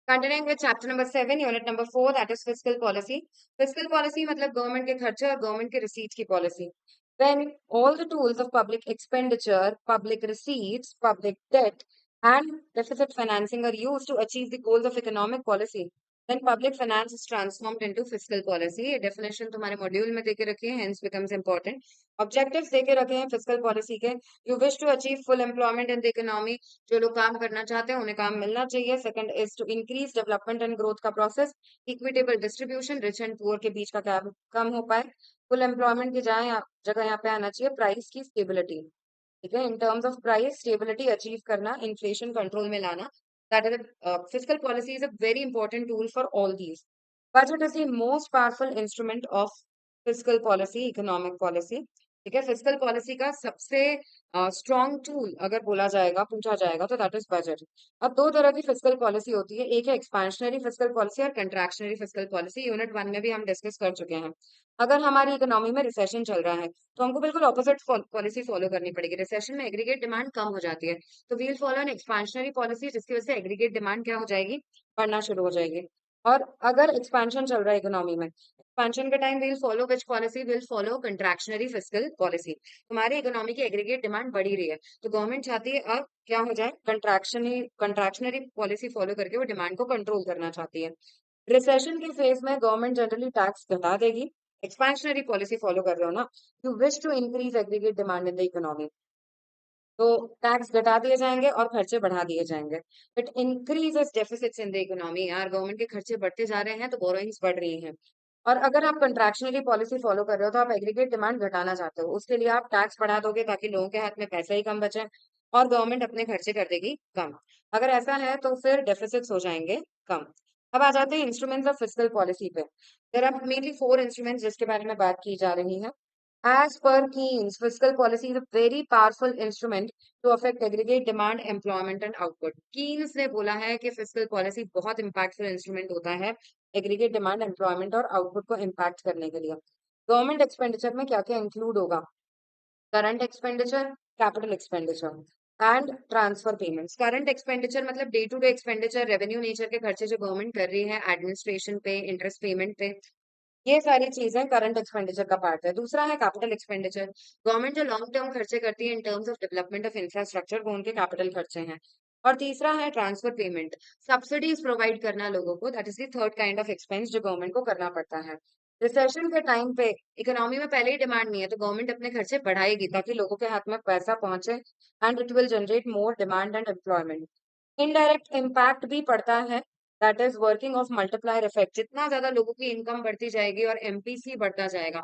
Continuing with chapter number 7 unit number 4 that is fiscal policy. Fiscal policy मतलब government के खर्चे और government के रिसीट्स की policy. When all the tools of public expenditure, public receipts, public debt, and deficit financing are used to achieve the goals of economic policy, then public finance is transformed into fiscal policy. ये definition तुम्हारे module में देके रखी है, hence becomes important. Objectives देके रखे हैं fiscal policy के. You wish to achieve full employment in the economy. जो लोग काम करना चाहते हैं उन्हें काम मिलना चाहिए. Second is to increase development and growth का process. Equitable distribution, rich and poor के बीच का gap कम हो पाए. फुल एम्प्लॉयमेंट की जगह यहाँ पे आना चाहिए प्राइस की स्टेबिलिटी। ठीक है, in terms of price stability achieve करना, इन्फ्लेशन कंट्रोल में लाना, that is fiscal policy is a very important tool for all these. Budget is the most powerful instrument of fiscal policy, economic policy. ठीक है, fiscal policy का सबसे strong tool अगर बोला जाएगा, पूछा जाएगा, तो दैट इज बजट। अब दो तरह की फिस्कल पॉलिसी होती है, एक है एक्सपेंशनरी फिस्कल पॉलिसी और कंट्रैक्शनरी फिस्कल पॉलिसी। यूनिट 1 में भी हम डिस्कस कर चुके हैं। अगर हमारी इकोनॉमी में रिसेशन चल रहा है तो हमको बिल्कुल ऑपोजिट पॉलिसी फॉलो करनी पड़ेगी। रिसेशन में एग्रीगेट डिमांड कम हो जाती है, तो will follow an expansionary policy, जिसकी वजह से एग्रीगेट डिमांड क्या हो जाएगी, बढ़ना शुरू हो जाएगी। और अगर एक्सपेंशन चल रहा है इकोनॉमी में, एक्सपेंशन के time will follow which policy, will follow contractionary fiscal policy. हमारी इकोनॉमी की एग्रीगेट डिमांड बढ़ी रही है तो गवर्नमेंट चाहती है अब क्या हो जाए, कंट्रैक्शनरी पॉलिसी फॉलो करके वो डिमांड को कंट्रोल करना चाहती है। रिसेशन के फेज में गवर्नमेंट जनरली टैक्स घटा देगी। एक्सपेंशनरी पॉलिसी फॉलो कर रहे हो ना, you wish to increase aggregate demand in the economy, तो टैक्स घटा दिए जाएंगे और खर्चे बढ़ा दिए जाएंगे। It increases deficits in the economy. यार गवर्नमेंट के खर्चे बढ़ते जा रहे हैं तो बोरोइंग्स बढ़ रही हैं। और अगर आप कंट्रैक्शनरी पॉलिसी फॉलो कर रहे हो तो आप एग्रीगेट डिमांड घटाना चाहते हो, उसके लिए आप टैक्स बढ़ा दोगे ताकि लोगों के हाथ में पैसा ही कम बचे और गवर्नमेंट अपने खर्चे कर देगी कम। अगर ऐसा है तो फिर डेफिसिट्स हो जाएंगे कम। अब आ जाते हैं इंस्ट्रूमेंट्स ऑफ फिस्कल पॉलिसी पे। देयर आर मेनली 4 इंस्ट्रूमेंट्स जिसके बारे में बात की जा रही है। As per Keynes, fiscal policy is a very powerful instrument to affect aggregate demand, employment and output. Keynes ने बोला है कि fiscal policy बहुत impactful instrument होता है aggregate demand, employment और output को impact करने के लिए। गवर्नमेंट एक्सपेंडिचर में क्या क्या इंक्लूड होगा? Current expenditure, capital expenditure and transfer payments. Current expenditure मतलब day to day expenditure, revenue nature के खर्चे जो गवर्नमेंट कर रही है, एडमिनिस्ट्रेशन पे, इंटरेस्ट पेमेंट पे, ये सारी चीजें करंट एक्सपेंडिचर का पार्ट है। दूसरा है कैपिटल एक्सपेंडिचर। गवर्नमेंट जो लॉन्ग टर्म खर्चे करती है in terms of development of infrastructure, वो उनके कैपिटल खर्चे हैं। और तीसरा है ट्रांसफर पेमेंट, सब्सिडीज प्रोवाइड करना लोगों को, that is the third kind of expense जो गवर्नमेंट को करना पड़ता है। रिसेशन के टाइम पे इकोनॉमी में पहले ही डिमांड नहीं है तो गवर्नमेंट अपने खर्चे बढ़ाएगी ताकि लोगों के हाथ में पैसा पहुंचे and it will generate more demand and employment. Indirect impact भी पड़ता है, that is working of multiplier effect. जितना ज्यादा लोगों की इनकम बढ़ती जाएगी और एमपीसी बढ़ता जाएगा,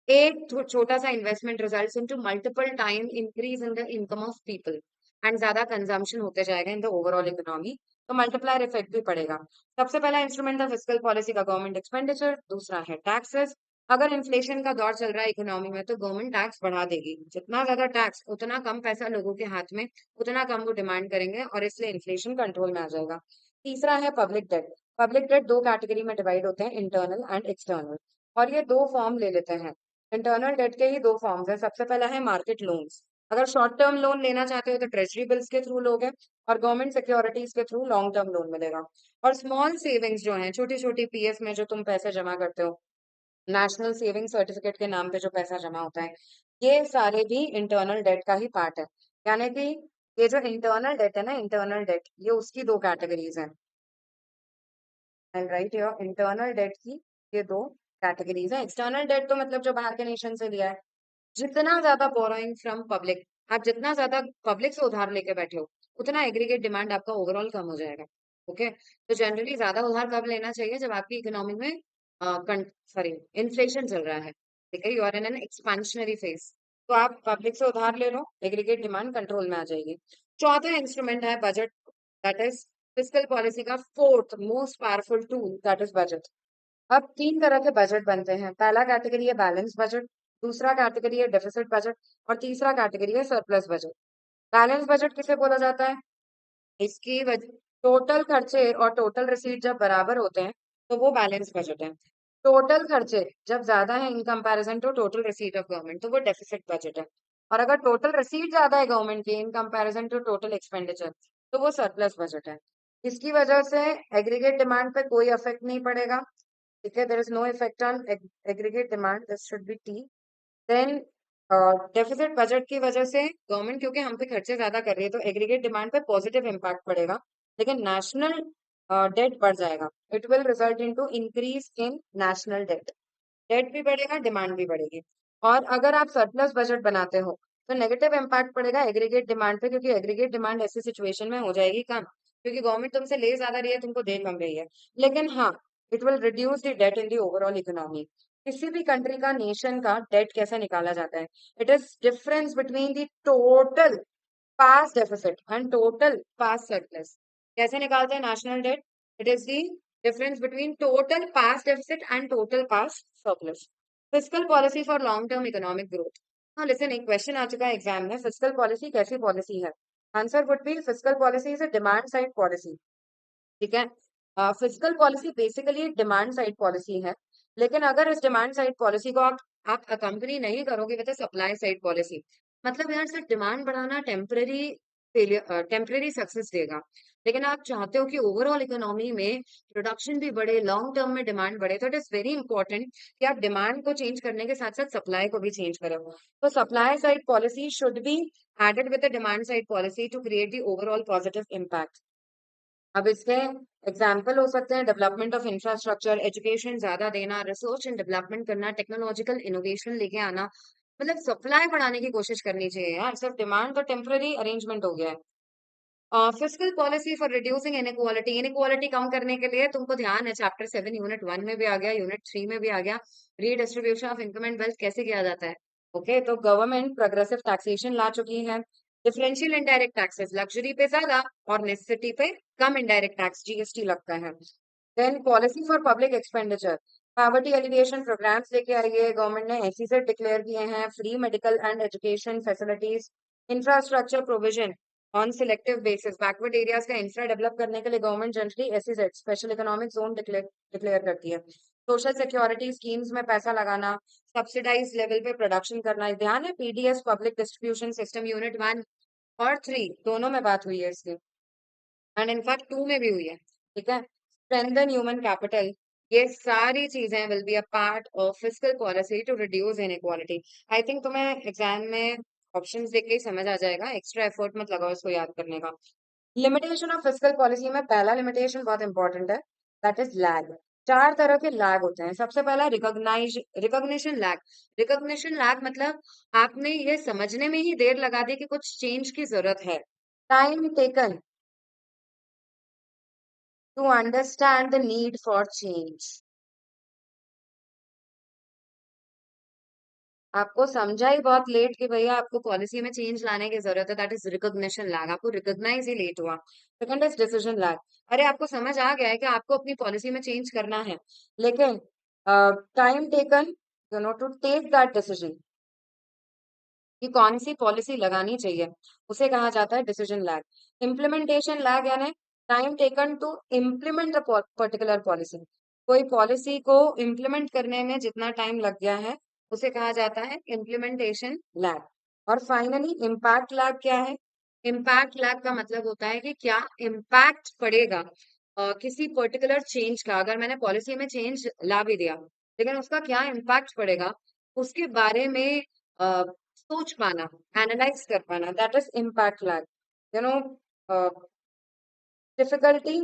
एक छोटा सा investment results into multiple time increase in the income of people and ज्यादा कंजम्पशन होते जाएगा इन द ओवरऑल इकोनॉमी, तो मल्टीप्लायर इफेक्ट भी पड़ेगा। सबसे पहला इंस्ट्रूमेंट था फिस्कल पॉलिसी का गवर्नमेंट एक्सपेंडिचर, दूसरा है टैक्सेस। अगर इन्फ्लेशन का दौर चल रहा है इकोनॉमी में तो गवर्नमेंट टैक्स बढ़ा देगी। जितना ज्यादा टैक्स उतना कम पैसा लोगों के हाथ में, उतना कम वो डिमांड करेंगे और इसलिए इन्फ्लेशन कंट्रोल में आ जाएगा। तीसरा है पब्लिक डेट। पब्लिक डेट दो कैटेगरी में डिवाइड होते हैं, इंटरनल एंड एक्सटर्नल, और ये दो फॉर्म ले लेते हैं। इंटरनल डेट के ही दो फॉर्म्स हैं। सबसे पहला है मार्केट लोन्स। अगर शॉर्ट टर्म लोन लेना चाहते हो तो ट्रेजरी बिल्स के थ्रू लोगे और गवर्नमेंट सिक्योरिटीज के थ्रू लॉन्ग टर्म लोन मिलेगा। और स्मॉल सेविंग्स जो हैं, छोटी छोटी पीएफ में जो तुम पैसे जमा करते हो, नेशनल सेविंग सर्टिफिकेट के नाम पे जो पैसा जमा होता है, ये सारे भी इंटरनल डेट का ही पार्ट है। यानी कि ये जो इंटरनल डेट है ना, इंटरनल डेट, ये उसकी दो कैटेगरीज हैं। And right, your internal debt की ये दो कैटेगरीज है। एक्सटर्नल डेट तो मतलब जो बाहर के नेशन से लिया है। जितना ज्यादा बोरोइंग फ्रॉम पब्लिक, आप जितना ज्यादा पब्लिक से उधार लेके बैठे हो, उतना एग्रीगेट डिमांड आपका ओवरऑल कम हो जाएगा। ओके, तो जनरली ज्यादा उधार कब लेना चाहिए? जब आपकी इकोनॉमी में सॉरी इन्फ्लेशन चल रहा है, ठीक है, you are in an expansionary phase, तो आप पब्लिक से उधार ले लो, एग्रीगेट डिमांड कंट्रोल में आ जाएगी। चौथा इंस्ट्रूमेंट है budget, that is fiscal policy का fourth most powerful tool, that is budget. अब तीन तरह के बजट बनते हैं। पहला कैटेगरी है बैलेंस बजट, दूसरा कैटेगरी है डेफिसिट बजट और तीसरा कैटेगरी है सरप्लस बजट। बैलेंस बजट किसे बोला जाता है? इसकी टोटल खर्चे और टोटल रिसीट जब बराबर होते हैं तो वो बैलेंस बजट है। टोटल खर्चे जब ज्यादा है in comparison to total receipt of government तो वो डेफिसिट बजट है। और अगर टोटल रिसीट ज्यादा है गवर्नमेंट की in comparison to total expenditure तो वो सरप्लस बजट है। इसकी वजह से एग्रीगेट डिमांड पे कोई इफेक्ट नहीं पड़ेगा, ठीक है, there is no effect on aggregate demand, this should be T. Then deficit budget की वजह से गवर्नमेंट क्योंकि हम पे खर्चे ज्यादा कर रही है तो एग्रीगेट डिमांड पे पॉजिटिव इम्पैक्ट पड़ेगा, लेकिन नेशनल डेट बढ़ जाएगा, it will result into increase in national debt, debt भी बढ़ेगा, डिमांड भी बढ़ेगी। और अगर आप सरप्लस बजट बनाते हो तो नेगेटिव इम्पैक्ट पड़ेगा एग्रीगेट डिमांड पे, क्योंकि एग्रीगेट डिमांड ऐसी सिचुएशन में हो जाएगी कम, क्योंकि गवर्नमेंट तुमसे ले ज्यादा रही है, तुमको दे कम रही है। लेकिन हाँ, it will reduce the debt in the overall economy. किसी भी कंट्री का, नेशन का डेट कैसे निकाला जाता है? It is difference between the total past deficit and total past surplus. कैसे निकालते हैं national debt? It is the difference between total past deficit and total past surplus. Fiscal policy for long term economic growth. हाँ listen, एक question आ चुका है exam में, fiscal policy कैसी पॉलिसी है? Answer would be fiscal policy is a demand side policy, ठीक है। Fiscal policy basically demand side policy है, लेकिन अगर इस डिमांड साइड पॉलिसी को आप अकम्पनी नहीं करोगे विद सप्लाई साइड पॉलिसी, मतलब यार सिर्फ डिमांड बढ़ाना टेम्पररी फेलियर, टेम्पररी सक्सेस देगा, लेकिन आप चाहते हो कि ओवरऑल इकोनॉमी में प्रोडक्शन भी बढ़े, लॉन्ग टर्म में डिमांड बढ़े, तो इट इज वेरी इंपॉर्टेंट कि आप डिमांड को चेंज करने के साथ साथ सप्लाई को भी चेंज करो। तो supply side policy should be added with the demand side policy to create the overall positive impact. अब इसके एग्जाम्पल हो सकते हैं डेवलपमेंट ऑफ इंफ्रास्ट्रक्चर, एजुकेशन ज्यादा देना, रिसर्च एंड डेवलपमेंट करना, टेक्नोलॉजिकल इनोवेशन लेके आना, मतलब सप्लाई बढ़ाने की कोशिश करनी चाहिए यार, सिर्फ डिमांड तो टेम्पररी अरेंजमेंट हो गया है। Fiscal policy for reducing inequality, inequality कम करने के लिए तुमको ध्यान है चैप्टर 7 यूनिट 1 में भी आ गया, यूनिट 3 में भी आ गया, redistribution of income and wealth कैसे किया जाता है। ओके, तो गवर्नमेंट प्रोग्रेसिव टैक्सेशन ला चुकी है, डिफरेंशियल इनडायरेक्ट टैक्सेस, लग्जरी पे ज्यादा और नेसेसिटी पे कम इनडायरेक्ट टैक्स जीएसटी लगता है। Then policy for public expenditure, poverty alleviation programs लेके आई है गवर्नमेंट ने, एसईजेड डिक्लेयर किए हैं, free medical and education facilities, infrastructure provision on selective basis, backward areas का इंफ्रा डेवलप करने के लिए government generally SEZ special economic zone declare करती है। सोशल सिक्योरिटी स्कीम्स में पैसा लगाना, सब्सिडाइज लेवल पे प्रोडक्शन करना, ध्यान है PDS public distribution system unit 1 और 3 दोनों में बात हुई है इसकी, एंड इनफैक्ट 2 में भी हुई है, ठीक है। स्ट्रेंथन ह्यूमन कैपिटल, ये सारी चीजें will be a part of fiscal policy to reduce inequality. I think तुम्हें एग्जाम में ऑप्शंस देख के ही समझ आ जाएगा, एक्स्ट्रा एफर्ट मत लगाओ इसको याद करने का। लिमिटेशन ऑफ फिस्कल पॉलिसी में पहला लिमिटेशन बहुत इंपॉर्टेंट है, दैट इज लैग। 4 तरह के लैग होते हैं। सबसे पहला रिकॉग्निशन लैग। रिकॉग्निशन लैग मतलब आपने ये समझने में ही देर लगा दी कि कुछ चेंज की जरूरत है, time taken to understand the need for change। आपको समझा ही बहुत लेट कि भैया आपको पॉलिसी में चेंज लाने की जरूरत है, दैट इज रिकॉग्निशन लैग, आपको रिकॉग्नाइज ही लेट हुआ। सेकंड इज डिसीजन लैग, अरे आपको समझ आ गया है कि आपको अपनी पॉलिसी में चेंज करना है, लेकिन time taken to take that decision कि कौन सी पॉलिसी लगानी चाहिए, उसे कहा जाता है डिसीजन लैग। इम्प्लीमेंटेशन लैग यानी time taken to implement the particular policy, कोई पॉलिसी को इम्प्लीमेंट करने में जितना टाइम लग गया है उसे कहा जाता है इम्प्लीमेंटेशन लैग। और फाइनली इम्पैक्ट लैग क्या है? इम्पैक्ट लैग का मतलब होता है कि क्या इम्पैक्ट पड़ेगा किसी पर्टिकुलर चेंज का, अगर मैंने पॉलिसी में चेंज ला भी दिया लेकिन उसका क्या इम्पैक्ट पड़ेगा उसके बारे में सोच पाना, एनालाइज कर पाना, that is impact lag. You know difficulty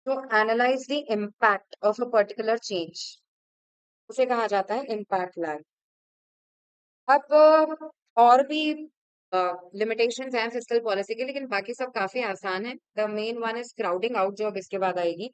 to analyse the impact of a particular change, उसे कहा जाता है इम्पैक्ट लैग। अब और भी लिमिटेशंस हैं फिस्कल पॉलिसी के, लेकिन बाकी सब काफी आसान है। The main one is crowding out, जो अब इसके बाद आएगी।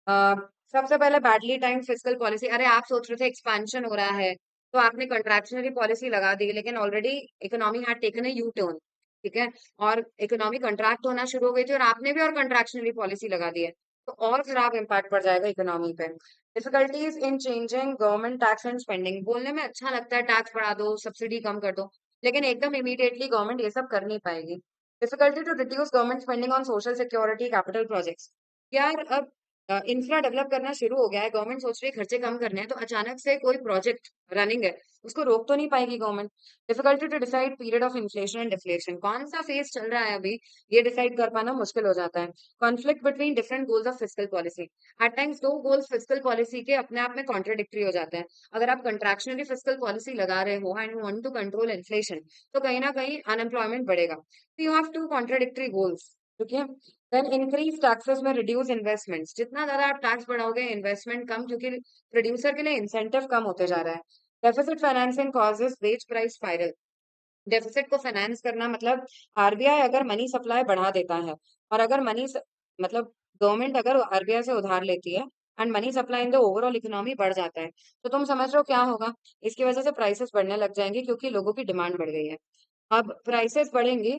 अ, सबसे पहले बैडली टाइम फिस्कल पॉलिसी, अरे आप सोच रहे थे एक्सपेंशन हो रहा है तो आपने कंट्रैक्शनरी पॉलिसी लगा दी, लेकिन already economy had taken a U turn, ठीक है, और इकोनॉमी कंट्रैक्ट होना शुरू हो गई थी और आपने भी और कंट्रैक्शनरी पॉलिसी लगा दी है, तो और खराब इम्पैक्ट पड़ जाएगा इकोनॉमी पे। Difficulties in changing government tax and spending, बोलने में अच्छा लगता है टैक्स बढ़ा दो, सब्सिडी कम कर दो, लेकिन एकदम इमीडिएटली गवर्नमेंट ये सब कर नहीं पाएगी। Difficulty to reduce government spending on social security capital projects, यार अब इंफ्रा डेवलप करना शुरू हो गया है, गवर्नमेंट सोच रही है खर्चे कम करने हैं, तो अचानक से कोई प्रोजेक्ट रनिंग है, उसको रोक तो नहीं पाएगी government. Difficulty to decide period of inflation and deflation, कौन सा फेज चल रहा है अभी, ये डिसाइड कर पाना मुश्किल हो जाता है। Conflict between different goals of fiscal policy, at times दो गोल्स फिस्कल पॉलिसी के अपने आप में कॉन्ट्राडिक्टरी हो जाते हैं। अगर आप कंट्रैक्शनरी फिस्कल पॉलिसी लगा रहे हो and you want to control inflation, तो कहीं ना कहीं अनएम्प्लॉयमेंट बढ़ेगा। तो you have to contradictory goals, ठीक है। देन इंक्रीज टैक्सेस में रिड्यूस इन्वेस्टमेंट्स, जितना ज्यादा आप टैक्स बढ़ाओगे इन्वेस्टमेंट कम, क्योंकि प्रोड्यूसर के लिए इंसेंटिव कम होते जा रहा है। Deficit financing causes wage price spiral, deficit को फाइनेंस करना मतलब आरबीआई अगर मनी सप्लाई बढ़ा देता है, और अगर मतलब गवर्नमेंट अगर आरबीआई से उधार लेती है and money supply in the overall economy बढ़ जाता है, तो तुम समझ रहे हो क्या होगा। इसकी वजह से प्राइसेस बढ़ने लग जाएंगे क्योंकि लोगों की डिमांड बढ़ गई है। अब प्राइसेस बढ़ेंगी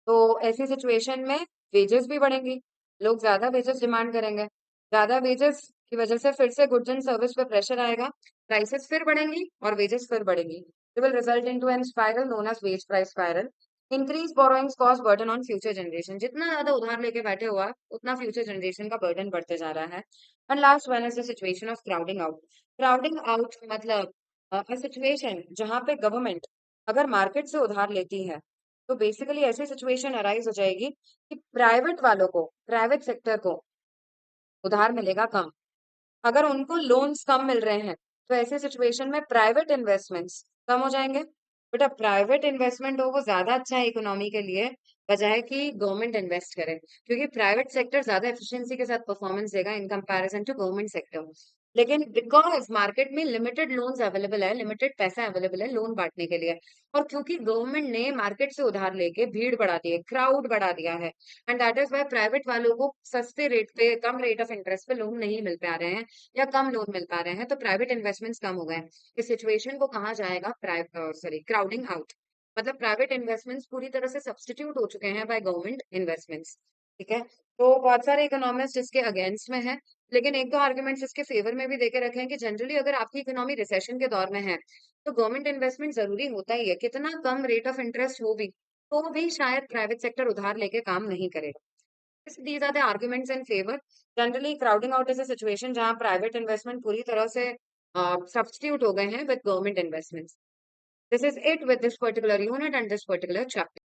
तो ऐसी सिचुएशन में वेजेस भी बढ़ेंगी, लोग ज्यादा वेजेस डिमांड करेंगे, ज्यादा वेजेस की वजह से फिर से गुड्स एंड सर्विस पे प्रेशर आएगा, प्राइसेस फिर बढ़ेंगी और वेजेस फिर बढ़ेंगी। It will result into an spiral known as wage price spiral. Increase borrowings cause burden on future generation. जितना ज्यादा उधार लेके बैठे हुआ है, उतना फ्यूचर जनरेशन का बर्डन बढ़ते जा रहा है। And last one is the situation of crowding out. Crowding out मतलब सिचुएशन जहां पे गवर्नमेंट अगर मार्केट से उधार लेती है, तो बेसिकली ऐसी सिचुएशन अराइज हो जाएगी कि प्राइवेट वालों को, प्राइवेट सेक्टर को उधार मिलेगा कम। अगर उनको लोन्स कम मिल रहे हैं, तो ऐसे सिचुएशन में प्राइवेट इन्वेस्टमेंट्स कम हो जाएंगे। बेटा प्राइवेट इन्वेस्टमेंट हो वो ज्यादा अच्छा है इकोनॉमी के लिए, बजाय कि गवर्नमेंट इन्वेस्ट करे, क्योंकि प्राइवेट सेक्टर ज्यादा एफिशिएंसी के साथ परफॉर्मेंस देगा in comparison to government sector. लेकिन बिकॉज मार्केट में लिमिटेड लोन्स अवेलेबल है, लिमिटेड पैसा अवेलेबल है लोन बांटने के लिए, और क्योंकि गवर्नमेंट ने मार्केट से उधार लेके भीड़ बढ़ा दी है, क्राउड बढ़ा दिया है, and that is why private वालों को सस्ते रेट पे, कम रेट ऑफ इंटरेस्ट पे लोन नहीं मिल पा रहे हैं, या कम लोन मिल पा रहे हैं, तो प्राइवेट इन्वेस्टमेंट्स कम हो गए हैं। इस सिचुएशन को कहा जाएगा क्राउडिंग आउट। मतलब प्राइवेट इन्वेस्टमेंट्स पूरी तरह से सब्स्टिट्यूट हो चुके हैं बाय गवर्नमेंट इन्वेस्टमेंट्स, ठीक है। तो बहुत सारे इकोनॉमिस्ट इसके अगेंस्ट में है, लेकिन एक दो आर्गुमेंट्स इसके फेवर में भी देके रखे हैं कि जनरली अगर आपकी इकोनॉमी रिसेशन के दौर में है, तो गवर्नमेंट इन्वेस्टमेंट जरूरी होता ही है, कितना कम रेट ऑफ इंटरेस्ट हो भी, तो भी शायद प्राइवेट सेक्टर उधार लेके काम नहीं करेगा। These are the arguments in favor. Generally, crowding out is a situation जहां private investment पूरी तरह से substitute हो गए हैं with government investments. This is it with this particular unit and this particular chapter.